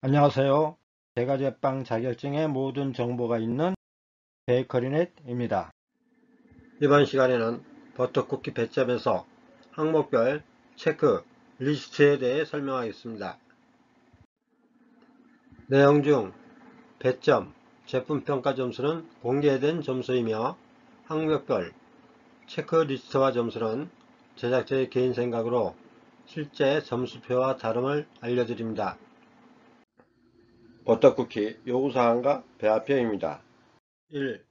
안녕하세요. 제과제빵 자격증의 모든 정보가 있는 베이커리넷입니다. 이번 시간에는 버터쿠키 배점에서 항목별 체크 리스트에 대해 설명하겠습니다. 내용 중 배점, 제품평가 점수는 공개된 점수이며 항목별 체크리스트와 점수는 제작자의 개인 생각으로 실제 점수표와 다름을 알려드립니다. 버터쿠키 요구사항과 배합표입니다. 1.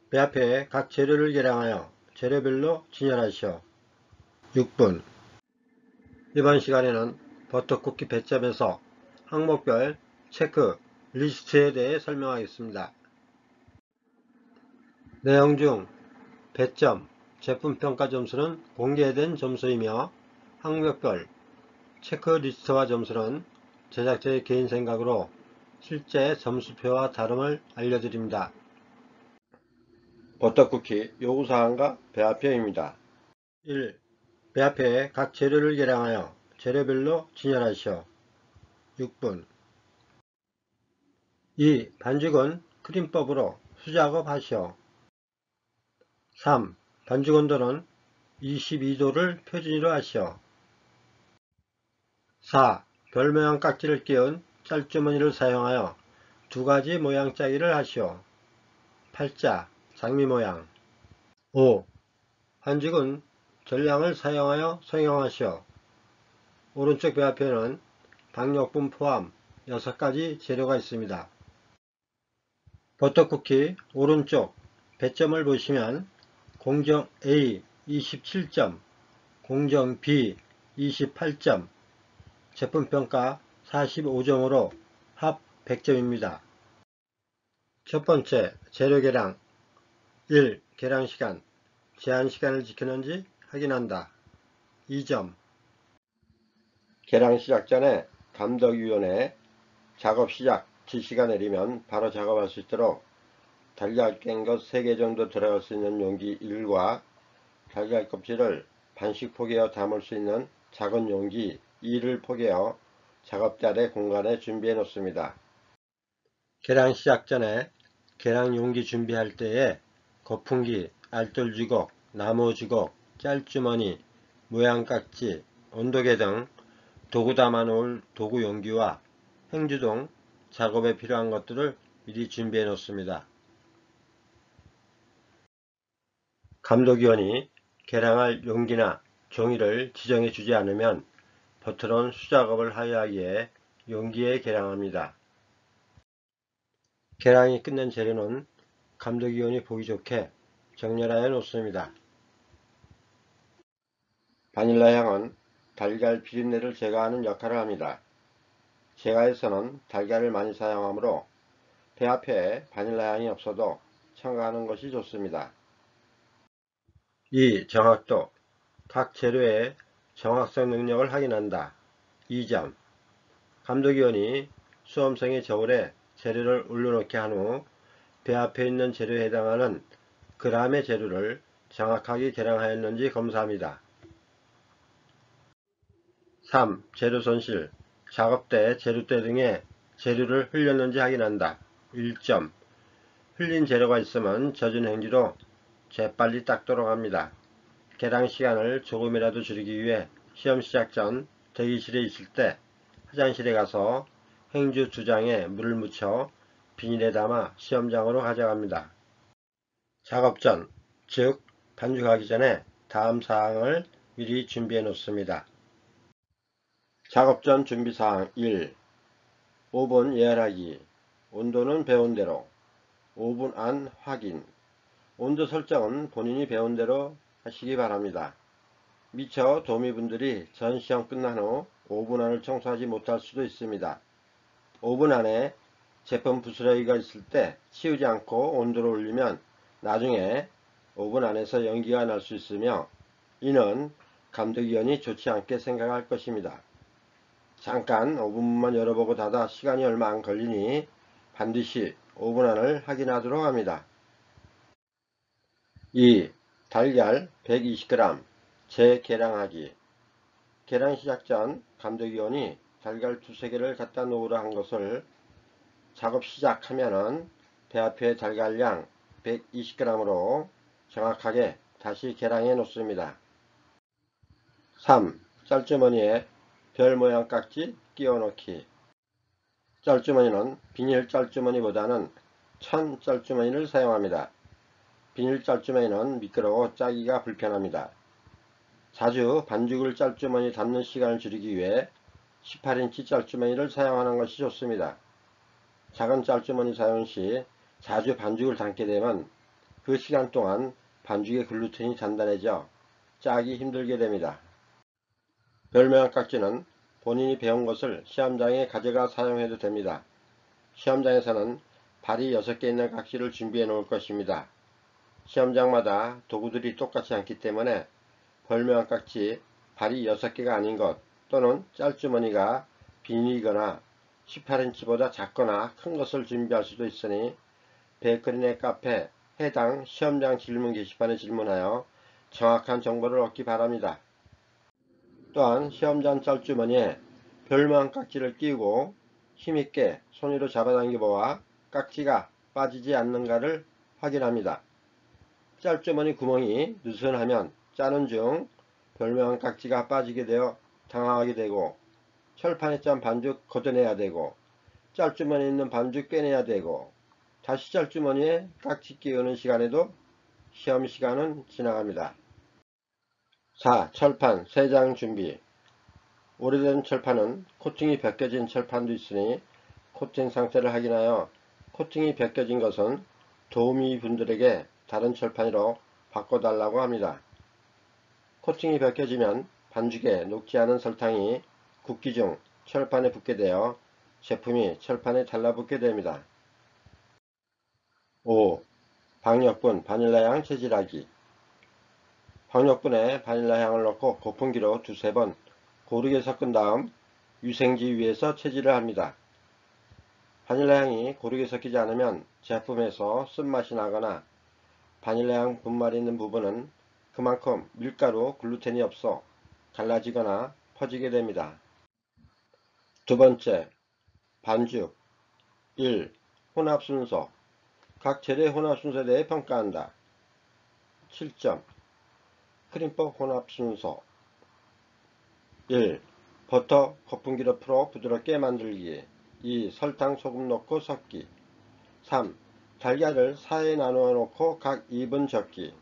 배합표에 각 재료를 계량하여 재료별로 진열하시오. 6분. 이번 시간에는 버터쿠키 배점에서 항목별 체크 리스트에 대해 설명하겠습니다. 내용 중 배점, 제품평가 점수는 공개된 점수이며 항목별 체크리스트와 점수는 제작자의 개인 생각으로 실제 점수표와 다름을 알려드립니다. 버터쿠키 요구사항과 배합표입니다. 1. 배합표에 각 재료를 계량하여 재료별로 진열하시오. 6분. 2. 반죽은 크림법으로 수작업하시오. 3. 반죽 온도는 22도를 표준으로 하시오. 4. 별 모양 깍지를 끼운 짤주머니를 사용하여 두 가지 모양 짜기를 하시오. 팔자, 장미 모양. 5. 반죽은 전량을 사용하여 성형하시오. 오른쪽 배합표에는 박력분 포함 6가지 재료가 있습니다. 버터쿠키 오른쪽 배점을 보시면 공정 A 27점, 공정 B 28점, 제품평가 45점으로 합 100점입니다. 첫 번째, 재료 계량. 1. 계량시간. 제한시간을 지켰는지 확인한다. 2점. 계량 시작 전에 감독위원회 작업 시작 지시가 내리면 바로 작업할 수 있도록 달걀 깬 것 3개 정도 들어갈 수 있는 용기 1과 달걀 껍질을 반씩 포개어 담을 수 있는 작은 용기 2를 포개어 작업대 아래 공간에 준비해 놓습니다. 계량 시작 전에 계량 용기 준비할 때에 거품기, 알돌 주걱, 나무 주걱, 짤주머니, 모양 깍지, 온도계 등 도구 담아 놓을 도구 용기와 행주동 작업에 필요한 것들을 미리 준비해 놓습니다. 감독위원이 계량할 용기나 종이를 지정해 주지 않으면 버터는 수작업을 하여하기에 용기에 계량합니다. 계량이 끝낸 재료는 감독위원이 보기 좋게 정렬하여 놓습니다. 바닐라 향은 달걀 비린내를 제거하는 역할을 합니다. 제과에서는 달걀을 많이 사용하므로 배합표에 바닐라 향이 없어도 첨가하는 것이 좋습니다. 2. 정확도. 각 재료의 정확성 능력을 확인한다. 2점. 감독위원이 수험생의 저울에 재료를 올려놓게 한 후 배합표에 있는 재료에 해당하는 g의 재료를 정확하게 계량하였는지 검사합니다. 3. 재료 손실. 작업대, 재료대 등에 재료를 흘렸는지 확인한다. 1점. 흘린 재료가 있으면 젖은 행주로 재빨리 닦도록 합니다. 계량 시간을 조금이라도 줄이기 위해 시험 시작 전 대기실에 있을 때 화장실에 가서 행주 2장에 물을 묻혀 비닐에 담아 시험장으로 가져갑니다. 작업 전, 즉 반죽하기 전에 다음 사항을 미리 준비해 놓습니다. 작업 전 준비사항 1. 오븐 예열하기. 온도는 배운 대로. 오븐 안 확인. 온도 설정은 본인이 배운 대로 하시기 바랍니다. 미처 도미분들이 전 시험 끝난 후 오븐 안을 청소하지 못할 수도 있습니다. 오븐 안에 제품 부스러기가 있을 때 치우지 않고 온도를 올리면 나중에 오븐 안에서 연기가 날 수 있으며 이는 감독위원이 좋지 않게 생각할 것입니다. 잠깐 오븐문만 열어보고 닫아 시간이 얼마 안 걸리니 반드시 오븐 안을 확인하도록 합니다. 2. 달걀 120g 재계량하기. 계량 시작 전 감독위원이 달걀 두세 개를 갖다 놓으라 한 것을 작업 시작하면은 배합표에 달걀량 120g으로 정확하게 다시 계량해 놓습니다. 3. 짤주머니에 별 모양 깍지 끼워 넣기. 짤주머니는 비닐 짤주머니보다는 천 짤주머니를 사용합니다. 비닐 짤주머니는 미끄러워 짜기가 불편합니다. 자주 반죽을 짤주머니 담는 시간을 줄이기 위해 18인치 짤주머니를 사용하는 것이 좋습니다. 작은 짤주머니 사용 시 자주 반죽을 담게 되면 그 시간 동안 반죽의 글루텐이 단단해져 짜기 힘들게 됩니다. 별모양 깍지는 본인이 배운 것을 시험장에 가져가 사용해도 됩니다. 시험장에서는 발이 6개 있는 깍지를 준비해 놓을 것입니다. 시험장마다 도구들이 똑같지 않기 때문에 별모양 깍지 발이 6개가 아닌 것 또는 짤주머니가 비닐이거나 18인치보다 작거나 큰 것을 준비할 수도 있으니 베이커리네 카페 해당 시험장 질문 게시판에 질문하여 정확한 정보를 얻기 바랍니다. 또한 시험장 짤주머니에 별모양 깍지를 끼우고 힘있게 손으로 잡아당겨 보아 깍지가 빠지지 않는가를 확인합니다. 짤주머니 구멍이 느슨하면 짜는 중 별모양 깍지가 빠지게 되어 당황하게 되고 철판에 짠 반죽 걷어내야 되고 짤주머니에 있는 반죽 빼내야 되고 다시 짤주머니에 깍지 끼우는 시간에도 시험 시간은 지나갑니다. 4. 철판 세장 준비. 오래된 철판은 코팅이 벗겨진 철판도 있으니 코팅 상태를 확인하여 코팅이 벗겨진 것은 도우미 분들에게 다른 철판으로 바꿔달라고 합니다. 코팅이 벗겨지면 반죽에 녹지 않은 설탕이 굽기 중 철판에 붙게 되어 제품이 철판에 달라붙게 됩니다. 5. 박력분 바닐라향 채질하기. 박력분에 바닐라향을 넣고 거품기로 두세 번 고르게 섞은 다음 유생지 위에서 채질을 합니다. 바닐라향이 고르게 섞이지 않으면 제품에서 쓴맛이 나거나 바닐라향 분말이 있는 부분은 그만큼 밀가루 글루텐이 없어 갈라지거나 퍼지게 됩니다. 두 번째, 반죽. 1. 혼합 순서. 각 재료의 혼합 순서에 대해 평가한다. 7점. 크림법 혼합 순서. 1. 버터 거품기로 풀어 부드럽게 만들기. 2. 설탕 소금 넣고 섞기. 3. 달걀을 4에 나누어 놓고 각 2분 적기.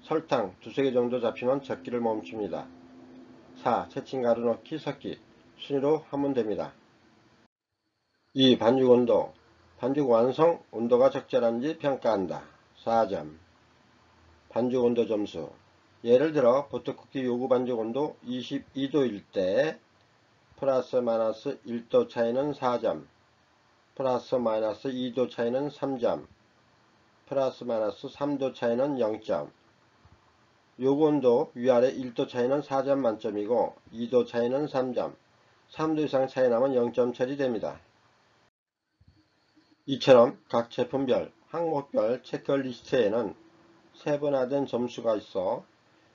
설탕 두세 개 정도 잡히면 적기를 멈춥니다. 4. 채친가루 넣기 섞기. 순위로 하면 됩니다. 2. 반죽 온도. 반죽 완성 온도가 적절한지 평가한다. 4점. 반죽 온도 점수. 예를 들어 버터쿠키 요구 반죽 온도 22도일 때 플러스 마이너스 1도 차이는 4점, 플러스 마이너스 2도 차이는 3점, 플러스 마이너스 3도 차이는 0점. 요구 온도 위아래 1도 차이는 4점 만점이고 2도 차이는 3점, 3도 이상 차이 나면 0점 처리됩니다. 이처럼 각 제품별, 항목별 체크리스트에는 세분화된 점수가 있어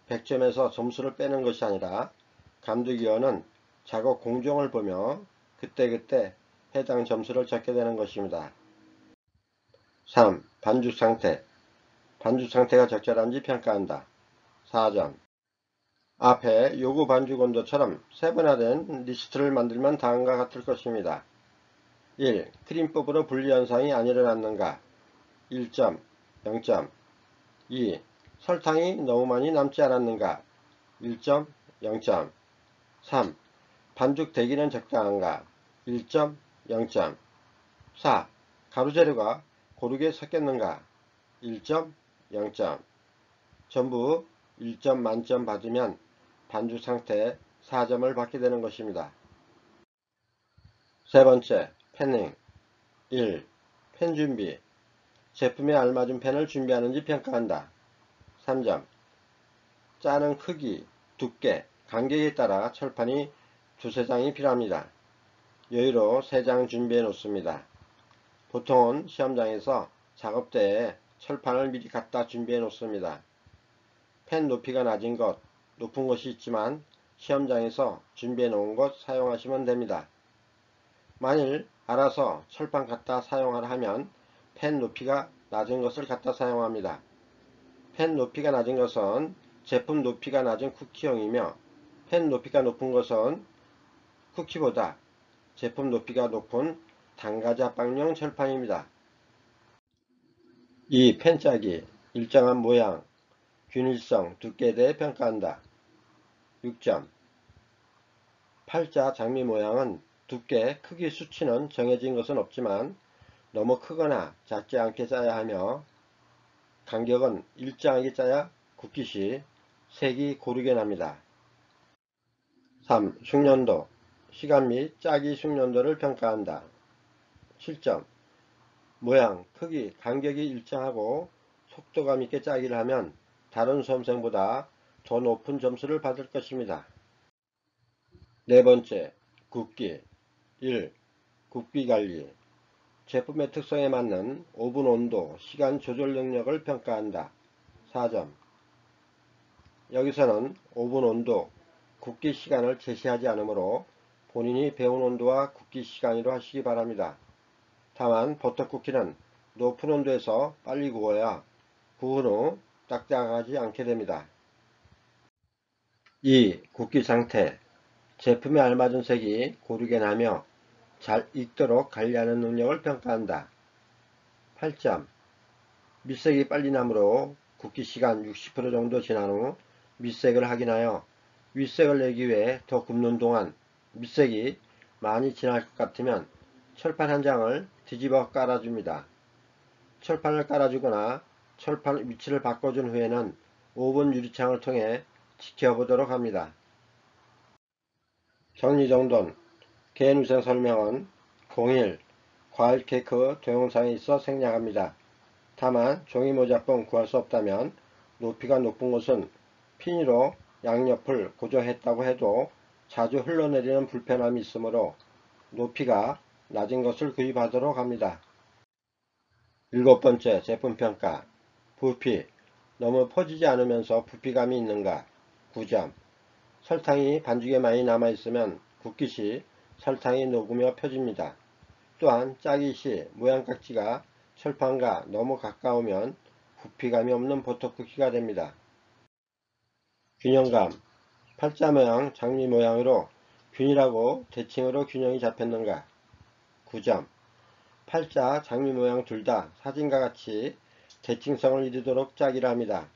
100점에서 점수를 빼는 것이 아니라 감독위원은 작업 공정을 보며 그때그때 해당 점수를 적게 되는 것입니다. 3. 반죽 상태. 반죽 상태가 적절한지 평가한다. 4점. 앞에 요구 반죽 온도처럼 세분화된 리스트를 만들면 다음과 같을 것입니다. 1. 크림법으로 분리현상이 안 일어났는가? 1점, 0점. 2. 설탕이 너무 많이 남지 않았는가? 1점, 0점. 3. 반죽 대기는 적당한가? 1점, 0점. 4. 가루재료가 고르게 섞였는가? 1점, 0점. 전부 1점 만점 받으면 반죽 상태 4점을 받게 되는 것입니다. 세 번째, 펜닝. 1. 펜 준비. 제품에 알맞은 펜을 준비하는지 평가한다. 3점. 짜는 크기, 두께, 간격에 따라 철판이 두세 장이 필요합니다. 여유로 3장 준비해 놓습니다. 보통은 시험장에서 작업대에 철판을 미리 갖다 준비해 놓습니다. 펜 높이가 낮은 것, 높은 것이 있지만 시험장에서 준비해 놓은 것 사용하시면 됩니다. 만일 알아서 철판 갖다 사용하라 하면 팬 높이가 낮은 것을 갖다 사용합니다. 팬 높이가 낮은 것은 제품 높이가 낮은 쿠키형이며 팬 높이가 높은 것은 쿠키보다 제품 높이가 높은 당과자빵용 철판입니다. 이 펜짝이 일정한 모양, 균일성, 두께에 대해 평가한다. 6점. 팔자 장미 모양은 두께, 크기 수치는 정해진 것은 없지만 너무 크거나 작지 않게 짜야 하며 간격은 일정하게 짜야 굽기 시 색이 고르게 납니다. 3. 숙련도. 시간 및 짜기 숙련도를 평가한다. 7점. 모양, 크기, 간격이 일정하고 속도감 있게 짜기를 하면 다른 수험생보다 더 높은 점수를 받을 것입니다. 네 번째, 굽기. 1. 굽기 관리. 제품의 특성에 맞는 오븐 온도, 시간 조절 능력을 평가한다. 4점. 여기서는 오븐 온도, 굽기 시간을 제시하지 않으므로 본인이 배운 온도와 굽기 시간으로 하시기 바랍니다. 다만 버터쿠키는 높은 온도에서 빨리 구워야 구운 후 딱딱하지 않게 됩니다. 2. 굽기 상태. 제품에 알맞은 색이 고르게 나며 잘 익도록 관리하는 능력을 평가한다. 8점. 밑색이 빨리 나므로 굽기 시간 60% 정도 지난 후 밑색을 확인하여 윗색을 내기 위해 더 굽는 동안 밑색이 많이 지날 것 같으면 철판 한 장을 뒤집어 깔아줍니다. 철판을 깔아주거나 철판 위치를 바꿔준 후에는 오븐 유리창을 통해 지켜보도록 합니다. 정리정돈. 개인위생 설명은 01. 과일 케이크 동영상에 있어 생략합니다. 다만 종이모자뿐 구할 수 없다면 높이가 높은 곳은 피니로 양옆을 고정했다고 해도 자주 흘러내리는 불편함이 있으므로 높이가 낮은 것을 구입하도록 합니다. 7번째, 제품평가. 부피. 너무 퍼지지 않으면서 부피감이 있는가? 9점. 설탕이 반죽에 많이 남아있으면 굽기 시 설탕이 녹으며 펴집니다. 또한 짜기 시 모양깍지가 철판과 너무 가까우면 부피감이 없는 버터쿠키가 됩니다. 균형감. 팔자 모양, 장미 모양으로 균일하고 대칭으로 균형이 잡혔는가? 9점. 팔자, 장미 모양 둘 다 사진과 같이 대칭성을 이루도록 짜기를 합니다.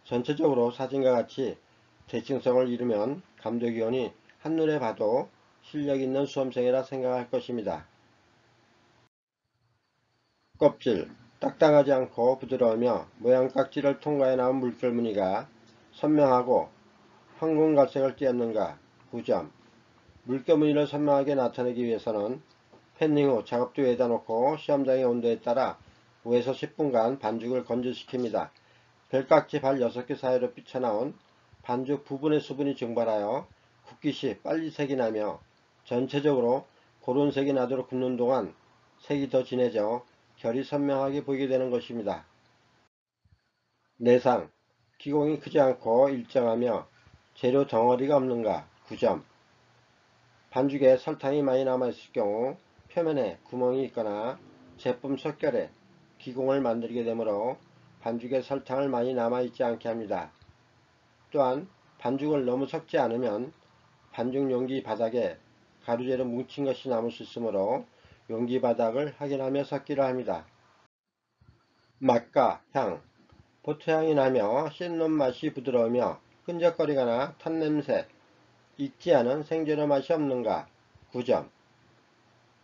전체적으로 사진과 같이 대칭성을 이루면 감독위원이 한눈에 봐도 실력 있는 수험생이라 생각할 것입니다. 껍질. 딱딱하지 않고 부드러우며 모양 깍지를 통과해 나온 물결 무늬가 선명하고 황금갈색을 띄었는가? 9점. 물결 무늬를 선명하게 나타내기 위해서는 팬닝 후 작업대에다 놓고 시험장의 온도에 따라 5에서 10분간 반죽을 건조시킵니다. 별깍지 발 6개 사이로 삐쳐나온 반죽 부분의 수분이 증발하여 굽기 시 빨리 색이 나며 전체적으로 고른 색이 나도록 굽는 동안 색이 더 진해져 결이 선명하게 보이게 되는 것입니다. 내상. 기공이 크지 않고 일정하며 재료 덩어리가 없는가? 9점. 반죽에 설탕이 많이 남아있을 경우 표면에 구멍이 있거나 제품 속결에 기공을 만들게 되므로 반죽에 설탕을 많이 남아있지 않게 합니다. 또한 반죽을 너무 섞지 않으면 반죽 용기 바닥에 가루재로 뭉친 것이 남을 수 있으므로 용기 바닥을 확인하며 섞기를 합니다. 맛과 향. 버터향이 나며 씹는 맛이 부드러우며 끈적거리거나 탄냄새, 익지 않은 생재료 맛이 없는가? 9점.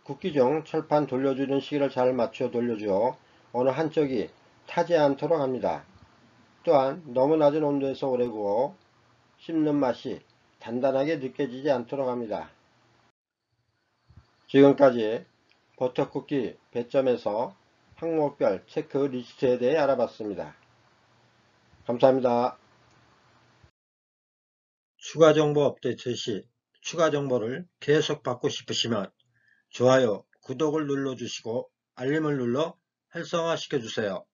굽기 중 철판 돌려주는 시기를 잘 맞춰 돌려주어 어느 한쪽이 타지 않도록 합니다. 또한 너무 낮은 온도에서 오래 구워 씹는 맛이 단단하게 느껴지지 않도록 합니다. 지금까지 버터쿠키 배점에서 항목별 체크리스트에 대해 알아봤습니다. 감사합니다. 추가 정보 업데이트 시 추가 정보를 계속 받고 싶으시면 좋아요, 구독을 눌러주시고 알림을 눌러 활성화 시켜주세요.